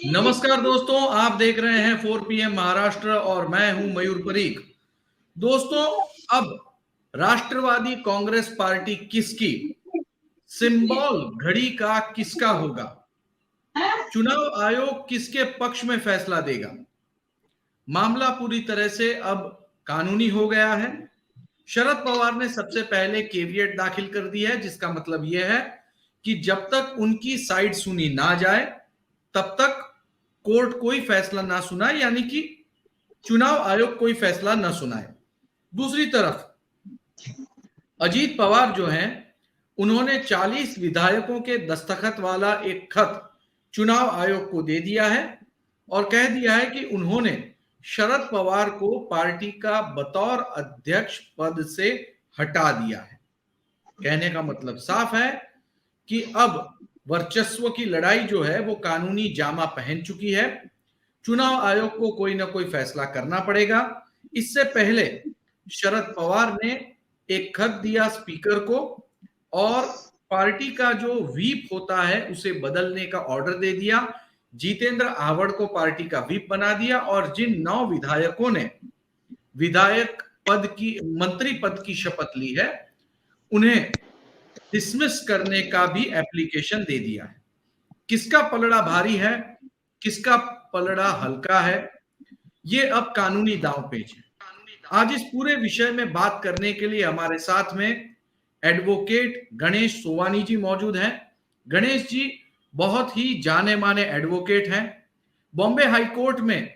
नमस्कार दोस्तों, आप देख रहे हैं 4 PM महाराष्ट्र और मैं हूं मयूर परीख। दोस्तों, अब राष्ट्रवादी कांग्रेस पार्टी किसकी, सिंबल घड़ी का किसका होगा, चुनाव आयोग किसके पक्ष में फैसला देगा। मामला पूरी तरह से अब कानूनी हो गया है। शरद पवार ने सबसे पहले केवियट दाखिल कर दी है, जिसका मतलब यह है कि जब तक उनकी साइड सुनी ना जाए तब तक कोर्ट कोई फैसला ना सुनाए, यानी कि चुनाव आयोग कोई फैसला ना सुनाए। दूसरी तरफ अजीत पवार जो हैं, उन्होंने 40 विधायकों के दस्तखत वाला एक खत चुनाव आयोग को दे दिया है और कह दिया है कि उन्होंने शरद पवार को पार्टी का बतौर अध्यक्ष पद से हटा दिया है। कहने का मतलब साफ है कि अब वर्चस्व की लड़ाई जो है वो कानूनी जामा पहन चुकी है। चुनाव आयोग को कोई ना कोई फैसला करना पड़ेगा। इससे पहले शरद पवार ने एक खत दिया स्पीकर को और पार्टी का जो व्हीप होता है उसे बदलने का ऑर्डर दे दिया। जितेंद्र आव्हाड को पार्टी का व्हीप बना दिया और जिन 9 विधायकों ने विधायक पद की, मंत्री पद की शपथ ली है, उन्हें डिसमिस करने का भी एप्लीकेशन दे दिया है। किसका पलड़ा भारी है, किसका पलड़ा हल्का है, ये अब कानूनी दांवपेच है। आज इस पूरे विषय में बात करने के लिए हमारे साथ में एडवोकेट गणेश सोवानी जी मौजूद हैं। गणेश जी बहुत ही जाने माने एडवोकेट हैं। बॉम्बे हाई कोर्ट में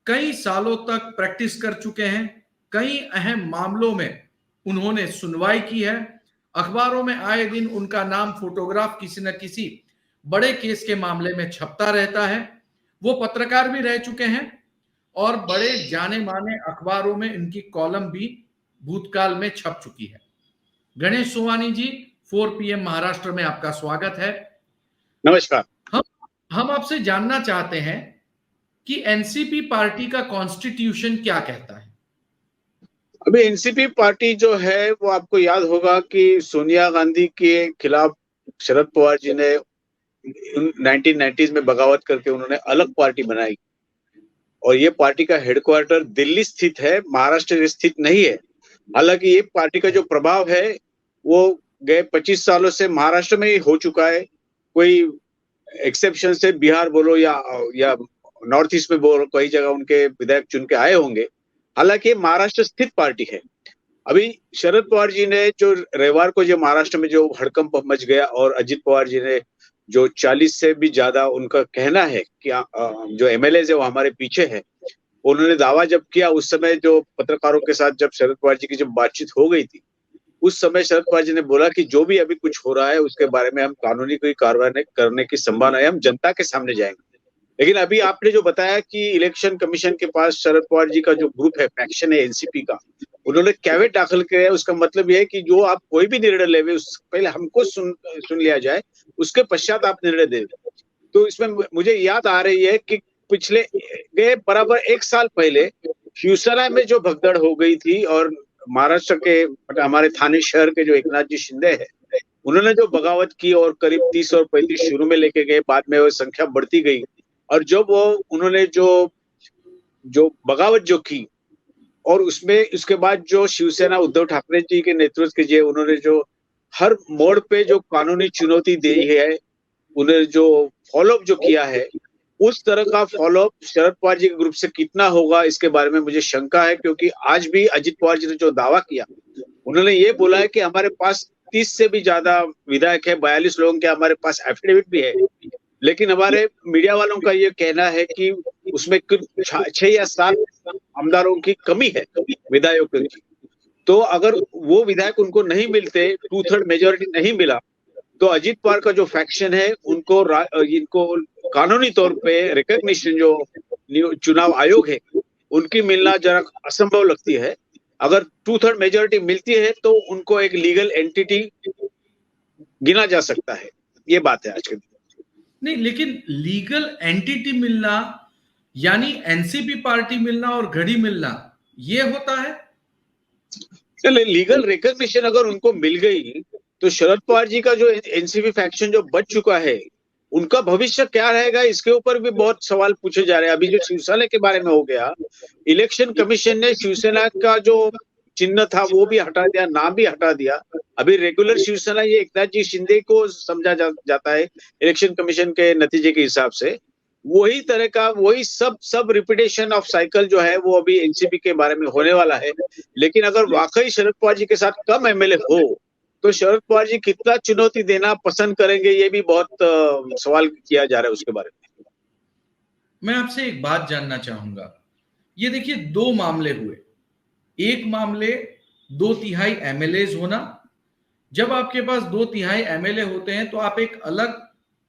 कई सालों तक प्रैक्टिस कर चुके हैं। कई अहम मामलों में उन्होंने सुनवाई की है। अखबारों में आए दिन उनका नाम फोटोग्राफ किसी न किसी बड़े केस के मामले में छपता रहता है। वो पत्रकार भी रह चुके हैं और बड़े जाने माने अखबारों में इनकी कॉलम भी भूतकाल में छप चुकी है। गणेश सोवानी जी, 4 PM महाराष्ट्र में आपका स्वागत है। नमस्कार। हम आपसे जानना चाहते हैं कि एनसीपी पार्टी का कॉन्स्टिट्यूशन क्या कहता है। अभी एनसीपी पार्टी जो है वो आपको याद होगा कि सोनिया गांधी के खिलाफ शरद पवार जी ने 1990s में बगावत करके उन्होंने अलग पार्टी बनाई और ये पार्टी का हेडक्वार्टर दिल्ली स्थित है, महाराष्ट्र स्थित नहीं है। हालांकि ये पार्टी का जो प्रभाव है वो गए 25 सालों से महाराष्ट्र में ही हो चुका है। कोई एक्सेप्शन से बिहार बोलो या नॉर्थ ईस्ट में बोलो, कई जगह उनके विधायक चुन के आए होंगे। हालांकि महाराष्ट्र स्थित पार्टी है। अभी शरद पवार जी ने जो रविवार को जो महाराष्ट्र में जो हड़कंप मच गया और अजित पवार जी ने जो 40 से भी ज्यादा उनका कहना है कि जो एमएलए है वो हमारे पीछे है, उन्होंने दावा जब किया उस समय जो पत्रकारों के साथ जब शरद पवार जी की जब बातचीत हो गई थी, उस समय शरद पवार जी ने बोला कि जो भी अभी कुछ हो रहा है उसके बारे में हम कानूनी कोई कार्रवाई करने की संभावना है, हम जनता के सामने जाएंगे। लेकिन अभी आपने जो बताया कि इलेक्शन कमीशन के पास शरद पवार जी का जो ग्रुप है, फैक्शन है एनसीपी का, उन्होंने कैवेट दाखिल किया है। उसका मतलब यह है कि जो आप कोई भी निर्णय लेवे उस पहले हमको सुन लिया जाए, उसके पश्चात आप निर्णय दे। तो इसमें मुझे याद आ रही है कि पिछले गए बराबर 1 साल पहले शिवसेना में जो भगदड़ हो गई थी और महाराष्ट्र के हमारे थाने शहर के जो एकनाथ जी शिंदे है, उन्होंने जो बगावत की और करीब 30 और 35 शुरू में लेके गए, बाद में वो संख्या बढ़ती गई और जब वो उन्होंने जो बगावत जो की और उसमें उसके बाद जो शिवसेना उद्धव ठाकरे जी के नेतृत्व के उन्होंने जो हर मोड़ पे जो कानूनी चुनौती दी है, उन्हें जो फॉलोअप जो किया है, उस तरह का फॉलोअप शरद पवार जी के ग्रुप से कितना होगा इसके बारे में मुझे शंका है। क्योंकि आज भी अजित पवार जी ने जो दावा किया, उन्होंने ये बोला है कि हमारे पास 30 से भी ज्यादा विधायक है, 42 लोगों के हमारे पास एफिडेविट भी है। लेकिन हमारे मीडिया वालों का ये कहना है कि उसमें कुछ 6 या 7 आमदारों की कमी है, विधायकों की। तो अगर वो विधायक उनको नहीं मिलते, 2/3 मेजोरिटी नहीं मिला, तो अजित पवार का जो फैक्शन है इनको कानूनी तौर पे रिकॉग्निशन जो चुनाव आयोग है उनकी मिलना जरा असंभव लगती है। अगर 2/3 मेजोरिटी मिलती है तो उनको एक लीगल एंटिटी गिना जा सकता है। ये बात है आज के दिन। नहीं, लेकिन लीगल एंटिटी मिलना यानी एनसीपी पार्टी मिलना और घड़ी मिलना, ये होता है। चलिए, लीगल रिकॉग्निशन अगर उनको मिल गई तो शरद पवार जी का जो एनसीपी फैक्शन जो बच चुका है, उनका भविष्य क्या रहेगा, इसके ऊपर भी बहुत सवाल पूछे जा रहे हैं। अभी जो शिवसेना के बारे में हो गया, इलेक्शन कमीशन ने शिवसेना का जो चिन्ह था वो भी हटा दिया, नाम भी हटा दिया। अभी रेगुलर शिवसेना ये एकनाथ जी शिंदे को समझा जाता है इलेक्शन कमीशन के नतीजे के हिसाब से। वही तरह का वही सब रिपीटेशन ऑफ साइकिल जो है वो अभी एनसीपी के बारे में होने वाला है। लेकिन अगर वाकई शरद पवार जी के साथ कम एमएलए हो तो शरद पवार जी कितना चुनौती देना पसंद करेंगे, ये भी बहुत सवाल किया जा रहा है उसके बारे में। मैं आपसे एक बात जानना चाहूंगा। ये देखिए, दो मामले हुए। एक मामले 2/3 एमएलए होना। जब आपके पास 2/3 एमएलए होते हैं तो आप एक अलग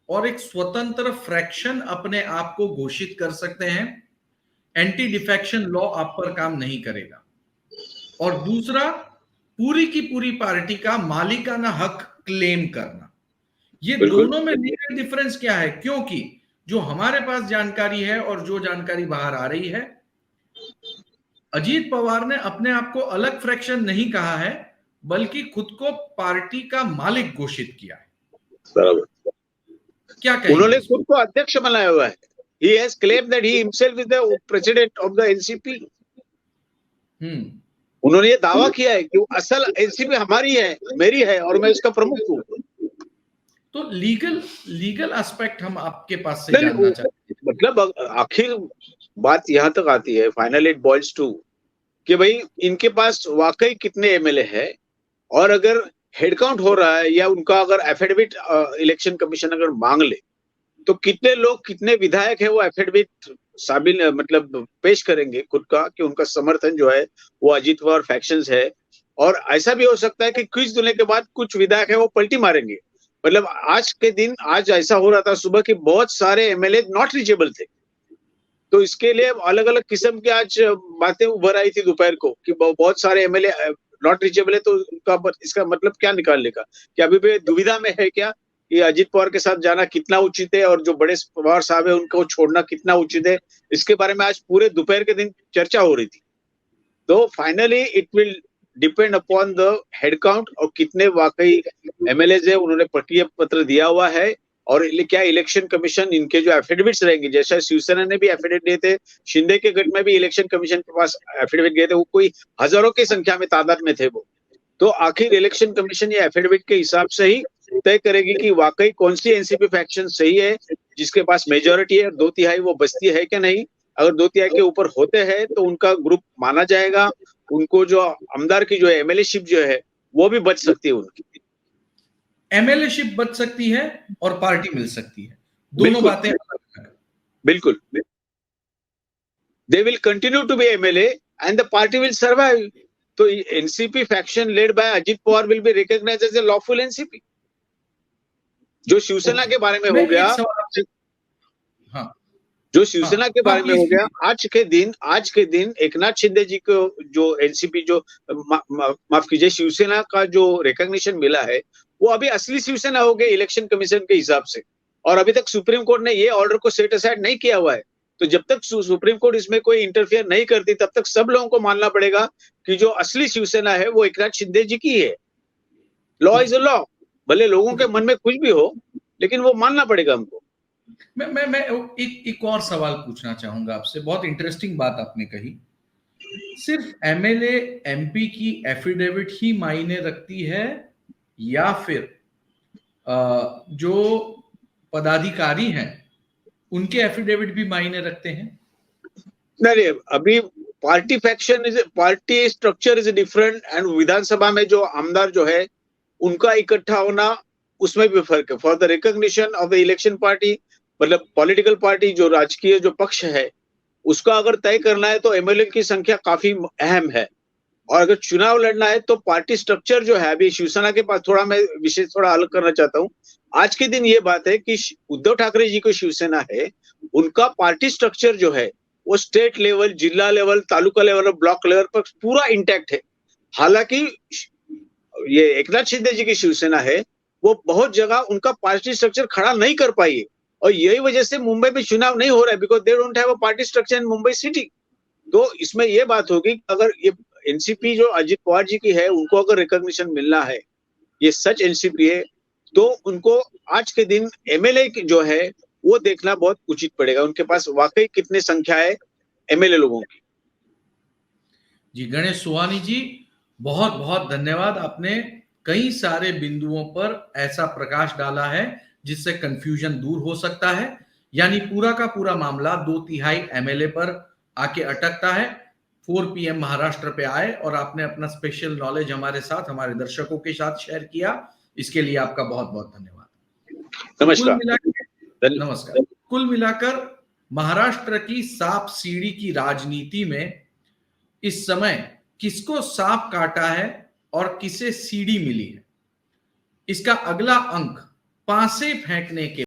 और एक स्वतंत्र फ्रैक्शन अपने आप को घोषित कर सकते हैं। एंटी डिफेक्शन लॉ आप पर काम नहीं करेगा। और दूसरा, पूरी की पूरी पार्टी का मालिकाना हक क्लेम करना। ये दोनों में लीगल डिफरेंस क्या है? क्योंकि जो हमारे पास जानकारी है और जो जानकारी बाहर आ रही है, अजीत पवार ने अपने आप को अलग फ्रैक्शन नहीं कहा है, बल्कि खुद को पार्टी का मालिक घोषित किया है। बराबर। क्या कहेंगे? उन्होंने खुद को अध्यक्ष बनाया हुआ है। He has claimed that he himself is the president of the NCP. उन्होंने ये दावा किया है कि असल एनसीपी हमारी है, मेरी है और मैं इसका प्रमुख हूँ। तो लीगल एस्पेक्ट हम आपके पास से जानना चाहते हैं। मतलब आखिर बात यहाँ तक आती है, फाइनली इट बॉइल्स टू कि भाई इनके पास वाकई कितने एमएलए है, और अगर हेड काउंट हो रहा है या उनका अगर एफिडेविट इलेक्शन कमीशन अगर मांग ले तो कितने लोग, कितने विधायक है वो एफिडेविट साबिल मतलब पेश करेंगे खुद का कि उनका समर्थन जो है वो अजीत पवार फैक्शंस है। और ऐसा भी हो सकता है कि क्विज देने के बाद कुछ विधायक है वो पलटी मारेंगे। मतलब आज के दिन, आज ऐसा हो रहा था सुबह कि बहुत सारे एमएलए नॉट रीचेबल थे, तो इसके लिए अलग अलग किस्म की आज बातें उभर आई थी दोपहर को कि बहुत सारे एमएलए नॉट रीचेबल है, तो उनका इसका मतलब क्या निकालने का, कि अभी भी दुविधा में है क्या कि अजीत पवार के साथ जाना कितना उचित है और जो बड़े पवार साहब है उनको छोड़ना कितना उचित है। इसके बारे में आज पूरे दोपहर के दिन चर्चा हो रही थी। तो finally it will depend upon the head count और कितने वाकई एमएलए है उन्होंने प्रक्रिया पत्र दिया हुआ है, और क्या इलेक्शन कमीशन इनके जो एफिडेविट्स रहेंगे, जैसा शिवसेना ने भी एफिडेविट दिए थे, शिंदे के गट में भी इलेक्शन कमीशन के पास एफिडेविट गए थे, वो कोई हजारों की संख्या में तादाद में थे वो। तो आखिर इलेक्शन कमीशन ये एफिडेविट के हिसाब से ही तय करेगी कि वाकई कौन सी एनसीपी फैक्शन सही है, जिसके पास मेजोरिटी है, 2/3 वो बचती है कि नहीं। अगर 2/3 के ऊपर होते हैं तो उनका ग्रुप माना जाएगा, उनको जो आमदार की जो है एमएलए शिप जो है वो भी बच सकती है, उनकी एमएलए शिप बच सकती है और पार्टी मिल सकती है। दोनों बातें बिल्कुल। They will continue to be MLA and the party will survive. तो NCP faction led by Ajit Pawar will be recognised as a lawful NCP. जो शिवसेना के बारे में हो गया, हाँ, जो शिवसेना के बारे में हो गया, आज के दिन एकनाथ शिंदे जी को जो एनसीपी जो माफ कीजिए शिवसेना का जो रिकॉग्निशन मिला है वो अभी असली शिवसेना हो गई इलेक्शन कमीशन के हिसाब से। और अभी तक सुप्रीम कोर्ट ने ये ऑर्डर को सेट असाइड नहीं किया हुआ है। तो जब तक सुप्रीम कोर्ट इसमें कोई इंटरफियर नहीं करती तब तक सब लोगों को मानना पड़ेगा कि जो असली शिवसेना है वो एकनाथ शिंदे जी की है। लॉ इज अ लॉ, भले लोगों के मन में कुछ भी हो लेकिन वो मानना पड़ेगा हमको। मैं एक और सवाल पूछना चाहूंगा आपसे। बहुत इंटरेस्टिंग बात आपने कही। सिर्फ एमएलए एमपी की एफिडेविट ही मायने रखती है या फिर जो पदाधिकारी हैं उनके एफिडेविट भी मायने रखते हैं? नहीं, अभी party faction is, party structure is different and Vidhan Sabha में जो आमदार जो है उनका इकट्ठा होना उसमें भी फर्क है। For the recognition of the election party, मतलब पॉलिटिकल पार्टी जो राजकीय जो पक्ष है उसका अगर तय करना है तो एमएलए की संख्या काफी अहम है। और अगर चुनाव लड़ना है तो पार्टी स्ट्रक्चर जो है, अभी शिवसेना के पास थोड़ा मैं विषय थोड़ा अलग करना चाहता हूँ। आज के दिन ये बात है कि उद्धव ठाकरे जी को शिवसेना है, उनका पार्टी स्ट्रक्चर जो है वो स्टेट लेवल, जिला लेवल, तालुका लेवल और ब्लॉक लेवल पर पूरा इंटैक्ट है। हालांकि ये एकनाथ शिंदे जी की शिवसेना है वो बहुत जगह उनका पार्टी स्ट्रक्चर खड़ा नहीं कर पाई है, और यही वजह से मुंबई में चुनाव नहीं हो रहा है, because they don't have a party structure in Mumbai city. तो इसमें यह बात होगी अगर ये एनसीपी जो अजीत पवार जी की है उनको अगर रिकॉग्निशन मिलना है, ये सच एनसीपी है, तो उनको आज के दिन एमएलए जो है वो देखना बहुत उचित पड़ेगा, उनके पास वाकई कितनी संख्या है एमएलए लोगों की। जी, गणेश सुहानी जी, बहुत बहुत धन्यवाद। आपने कई सारे बिंदुओं पर ऐसा प्रकाश डाला है जिससे कंफ्यूजन दूर हो सकता है। यानी पूरा का पूरा मामला 2/3 एमएलए पर आके अटकता है। 4 पीएम महाराष्ट्र पे आए और आपने अपना स्पेशल नॉलेज हमारे साथ, हमारे दर्शकों के साथ शेयर किया। इसके लिए आपका बहुत बहुत धन्यवाद। कुल नमस्कार। मिलाकर नमस्कार। कुल मिलाकर महाराष्ट्र की सांप सीढ़ी की राजनीति में इस समय किसको सांप काटा है और किसे सीढ़ी मिली है, इसका अगला अंक पासे फेंकने के